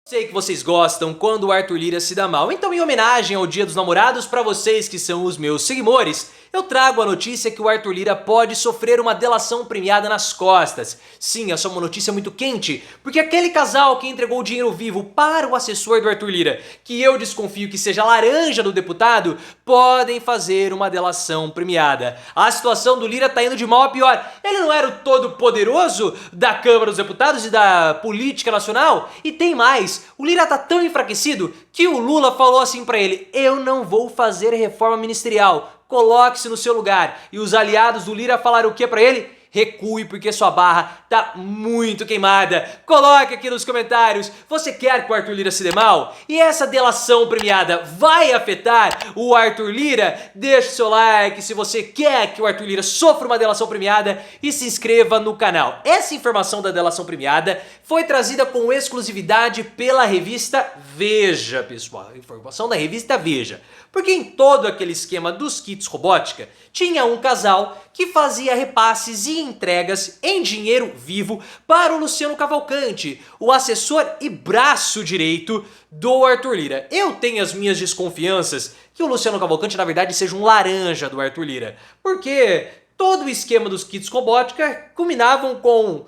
Sei que vocês gostam quando o Arthur Lira se dá mal, então em homenagem ao Dia dos Namorados, para vocês que são os meus seguidores, eu trago a notícia que o Arthur Lira pode sofrer uma delação premiada nas costas. Sim, essa é uma notícia muito quente, porque aquele casal que entregou o dinheiro vivo para o assessor do Arthur Lira, que eu desconfio que seja a laranja do deputado, podem fazer uma delação premiada. A situação do Lira tá indo de mal a pior. Ele não era o todo poderoso da Câmara dos Deputados e da política nacional? E tem mais, o Lira tá tão enfraquecido que o Lula falou assim pra ele: eu não vou fazer reforma ministerial, coloque-se no seu lugar. E os aliados do Lira falaram o que pra ele? Recue porque sua barra tá muito queimada. Coloque aqui nos comentários, você quer que o Arthur Lira se dê mal? E essa delação premiada vai afetar o Arthur Lira? Deixe seu like se você quer que o Arthur Lira sofra uma delação premiada e se inscreva no canal. Essa informação da delação premiada foi trazida com exclusividade pela revista Veja, pessoal. Informação da revista Veja. Porque em todo aquele esquema dos kits robótica, tinha um casal que fazia repasses e entregas em dinheiro vivo para o Luciano Cavalcante, o assessor e braço direito do Arthur Lira. Eu tenho as minhas desconfianças que o Luciano Cavalcante na verdade seja um laranja do Arthur Lira, porque todo o esquema dos kits robótica combinavam com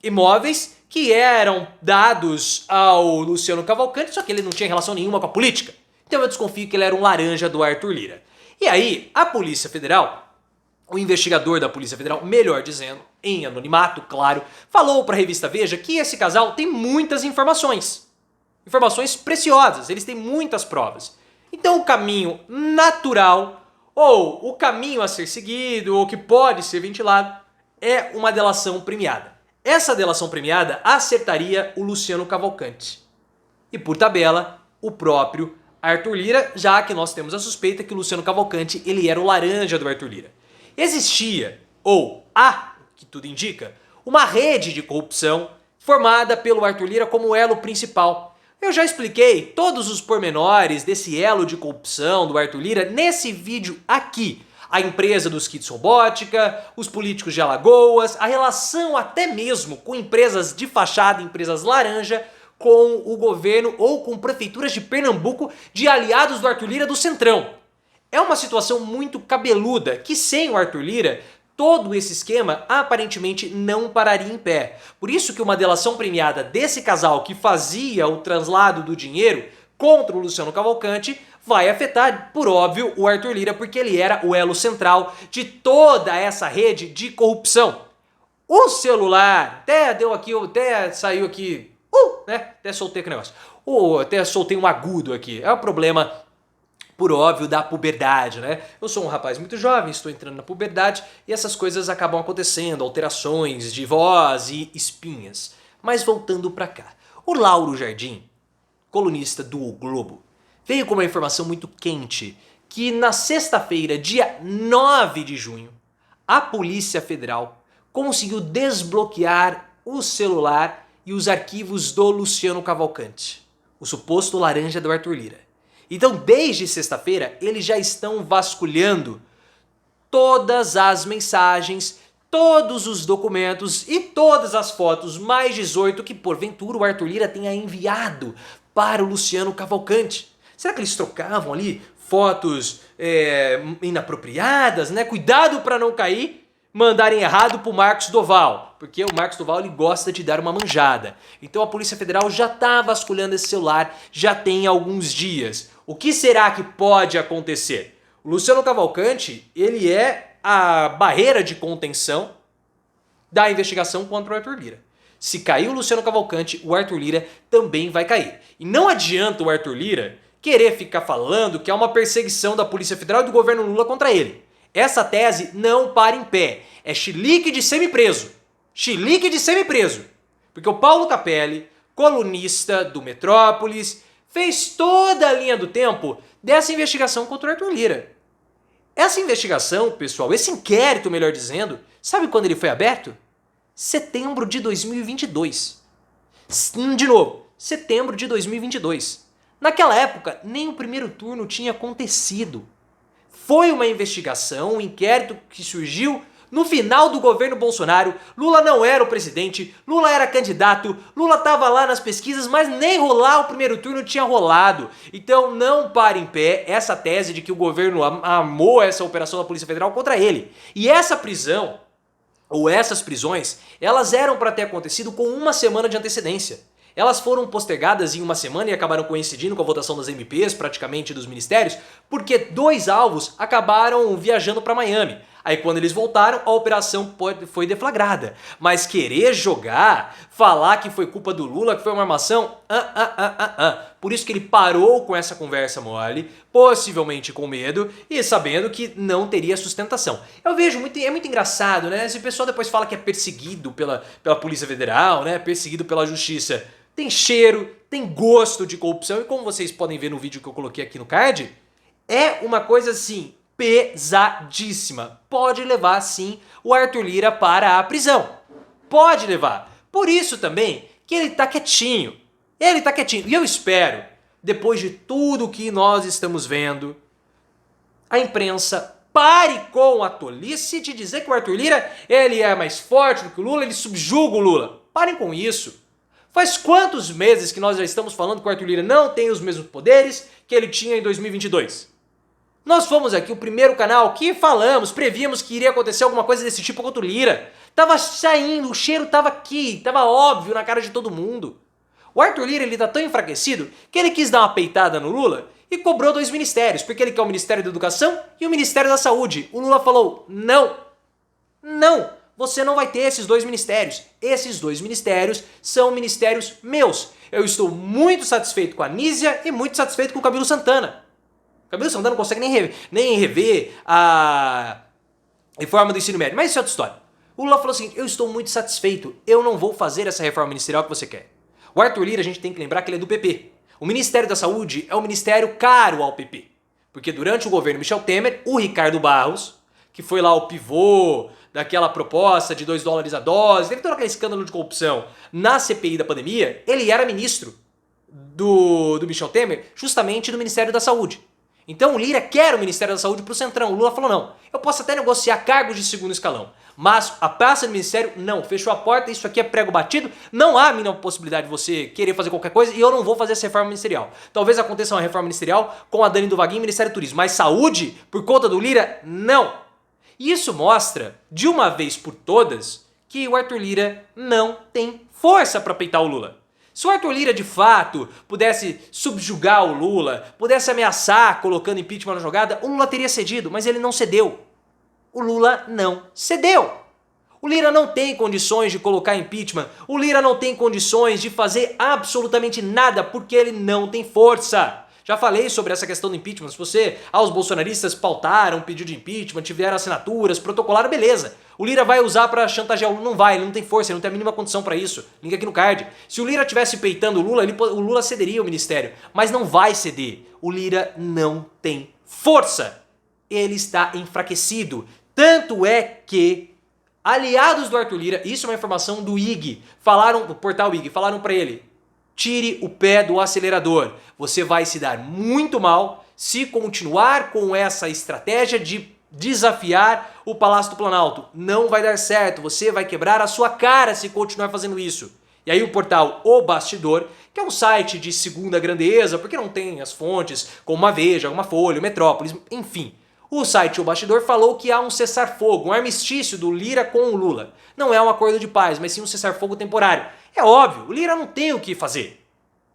imóveis que eram dados ao Luciano Cavalcante, só que ele não tinha relação nenhuma com a política. Então eu desconfio que ele era um laranja do Arthur Lira. E aí, a Polícia Federal, o investigador da Polícia Federal, melhor dizendo, em anonimato, claro, falou para a revista Veja que esse casal tem muitas informações. Informações preciosas, eles têm muitas provas. Então o caminho natural, ou o caminho a ser seguido, ou que pode ser ventilado, é uma delação premiada. Essa delação premiada acertaria o Luciano Cavalcante. E por tabela, o próprio Arthur Lira, já que nós temos a suspeita que o Luciano Cavalcante ele era o laranja do Arthur Lira. Existia, ou há, que tudo indica, uma rede de corrupção formada pelo Arthur Lira como elo principal. Eu já expliquei todos os pormenores desse elo de corrupção do Arthur Lira nesse vídeo aqui. A empresa dos kits robótica, os políticos de Alagoas, a relação até mesmo com empresas de fachada, empresas laranja, com o governo ou com prefeituras de Pernambuco de aliados do Arthur Lira do Centrão. É uma situação muito cabeluda que sem o Arthur Lira, todo esse esquema aparentemente não pararia em pé. Por isso que uma delação premiada desse casal que fazia o translado do dinheiro contra o Luciano Cavalcante vai afetar, por óbvio, o Arthur Lira, porque ele era o elo central de toda essa rede de corrupção. O celular, até saiu aqui, né? Até soltei aquele negócio. Até soltei um agudo aqui. É o problema, por óbvio, da puberdade, né? Eu sou um rapaz muito jovem, estou entrando na puberdade e essas coisas acabam acontecendo, alterações de voz e espinhas. Mas voltando pra cá. O Lauro Jardim, colunista do O Globo, veio com uma informação muito quente que na sexta-feira, dia 9 de junho, a Polícia Federal conseguiu desbloquear o celular e os arquivos do Luciano Cavalcante, o suposto laranja do Arthur Lira. Então, desde sexta-feira, eles já estão vasculhando todas as mensagens, todos os documentos e todas as fotos, mais 18, que porventura o Arthur Lira tenha enviado para o Luciano Cavalcante. Será que eles trocavam ali fotos inapropriadas, né? Cuidado para não cair, mandarem errado pro Marcos Doval, porque o Marcos Doval ele gosta de dar uma manjada. Então a Polícia Federal já está vasculhando esse celular, já tem alguns dias. O que será que pode acontecer? O Luciano Cavalcante, ele é a barreira de contenção da investigação contra o Arthur Lira. Se cair o Luciano Cavalcante, o Arthur Lira também vai cair. E não adianta o Arthur Lira querer ficar falando que é uma perseguição da Polícia Federal e do governo Lula contra ele. Essa tese não para em pé. É chilique de semi-preso. Chilique de semi-preso. Porque o Paulo Capelli, colunista do Metrópolis, fez toda a linha do tempo dessa investigação contra o Arthur Lira. Essa investigação, pessoal, esse inquérito, melhor dizendo, sabe quando ele foi aberto? Setembro de 2022. De novo, setembro de 2022. Naquela época, nem o primeiro turno tinha acontecido. Foi uma investigação, um inquérito que surgiu No final do governo Bolsonaro, Lula não era o presidente, Lula era candidato, Lula estava lá nas pesquisas, mas nem rolar o primeiro turno tinha rolado. Então não para em pé essa tese de que o governo amou essa operação da Polícia Federal contra ele. E essa prisão, ou essas prisões, elas eram para ter acontecido com uma semana de antecedência. Elas foram postergadas em uma semana e acabaram coincidindo com a votação das MPs, praticamente dos ministérios, porque 2 alvos acabaram viajando para Miami. Aí quando eles voltaram, a operação foi deflagrada. Mas querer jogar, falar que foi culpa do Lula, que foi uma armação, Por isso que ele parou com essa conversa mole, possivelmente com medo e sabendo que não teria sustentação. Eu vejo, é muito engraçado, né? Esse pessoal depois fala que é perseguido pela Polícia Federal, né? Perseguido pela Justiça. Tem cheiro, tem gosto de corrupção e como vocês podem ver no vídeo que eu coloquei aqui no card, é uma coisa assim pesadíssima. Pode levar sim o Arthur Lira para a prisão. Pode levar. Por isso também que ele tá quietinho. Ele tá quietinho. E eu espero, depois de tudo que nós estamos vendo, a imprensa pare com a tolice de dizer que o Arthur Lira ele é mais forte do que o Lula, ele subjuga o Lula. Parem com isso. Faz quantos meses que nós já estamos falando que o Arthur Lira não tem os mesmos poderes que ele tinha em 2022? Nós fomos aqui o primeiro canal que falamos, prevíamos que iria acontecer alguma coisa desse tipo contra o Lira. Tava saindo, o cheiro tava aqui, tava óbvio na cara de todo mundo. O Arthur Lira ele tá tão enfraquecido que ele quis dar uma peitada no Lula e cobrou 2 ministérios, porque ele quer o Ministério da Educação e o Ministério da Saúde. O Lula falou, não, você não vai ter esses 2 ministérios. Esses 2 ministérios são ministérios meus. Eu estou muito satisfeito com a Nízia e muito satisfeito com o Camilo Santana. O Camilo Santana não consegue nem rever a reforma do ensino médio, mas isso é outra história. O Lula falou o seguinte, eu estou muito satisfeito, eu não vou fazer essa reforma ministerial que você quer. O Arthur Lira, a gente tem que lembrar que ele é do PP. O Ministério da Saúde é um ministério caro ao PP. Porque durante o governo Michel Temer, o Ricardo Barros, que foi lá o pivô daquela proposta de $2 a dose, teve todo aquele escândalo de corrupção na CPI da pandemia, ele era ministro do Michel Temer, justamente do Ministério da Saúde. Então o Lira quer o Ministério da Saúde para o Centrão. O Lula falou não, eu posso até negociar cargos de segundo escalão, mas a praça do Ministério não, fechou a porta, isso aqui é prego batido, não há a mínima possibilidade de você querer fazer qualquer coisa e eu não vou fazer essa reforma ministerial. Talvez aconteça uma reforma ministerial com a Dani do Vaguinho e Ministério do Turismo, mas saúde, por conta do Lira, não. E isso mostra, de uma vez por todas, que o Arthur Lira não tem força para peitar o Lula. Se o Arthur Lira de fato pudesse subjugar o Lula, pudesse ameaçar colocando impeachment na jogada, o Lula teria cedido, mas ele não cedeu. O Lula não cedeu. O Lira não tem condições de colocar impeachment, o Lira não tem condições de fazer absolutamente nada porque ele não tem força. Já falei sobre essa questão do impeachment, se os bolsonaristas pautaram, pedido de impeachment, tiveram assinaturas, protocolaram, beleza. O Lira vai usar pra chantagear o Lula? Não vai, ele não tem força, ele não tem a mínima condição pra isso. Link aqui no card. Se o Lira tivesse peitando o Lula, o Lula cederia o ministério, mas não vai ceder. O Lira não tem força. Ele está enfraquecido. Tanto é que aliados do Arthur Lira, isso é uma informação do IG, do portal IG, falaram pra ele, tire o pé do acelerador. Você vai se dar muito mal se continuar com essa estratégia de desafiar o Palácio do Planalto. Não vai dar certo, você vai quebrar a sua cara se continuar fazendo isso. E aí o portal O Bastidor, que é um site de segunda grandeza, porque não tem as fontes como a Veja, uma Folha, o Metrópolis, enfim. O site O Bastidor falou que há um cessar-fogo, um armistício do Lira com o Lula. Não é um acordo de paz, mas sim um cessar-fogo temporário. É óbvio, o Lira não tem o que fazer.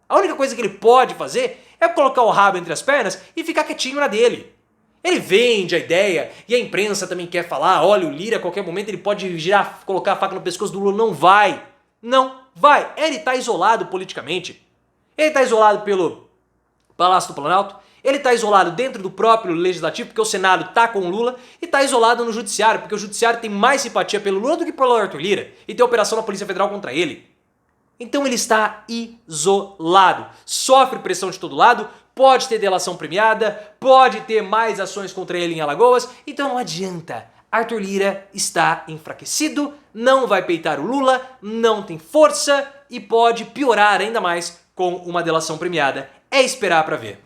A única coisa que ele pode fazer é colocar o rabo entre as pernas e ficar quietinho na dele. Ele vende a ideia e a imprensa também quer falar, olha, o Lira a qualquer momento ele pode girar, colocar a faca no pescoço do Lula. Não vai. Não vai. Ele está isolado politicamente. Ele está isolado pelo Palácio do Planalto. Ele está isolado dentro do próprio Legislativo, porque o Senado está com o Lula, e está isolado no Judiciário, porque o Judiciário tem mais simpatia pelo Lula do que pelo Arthur Lira, e tem operação da Polícia Federal contra ele. Então ele está isolado, sofre pressão de todo lado, pode ter delação premiada, pode ter mais ações contra ele em Alagoas, então não adianta. Arthur Lira está enfraquecido, não vai peitar o Lula, não tem força e pode piorar ainda mais com uma delação premiada. É esperar para ver.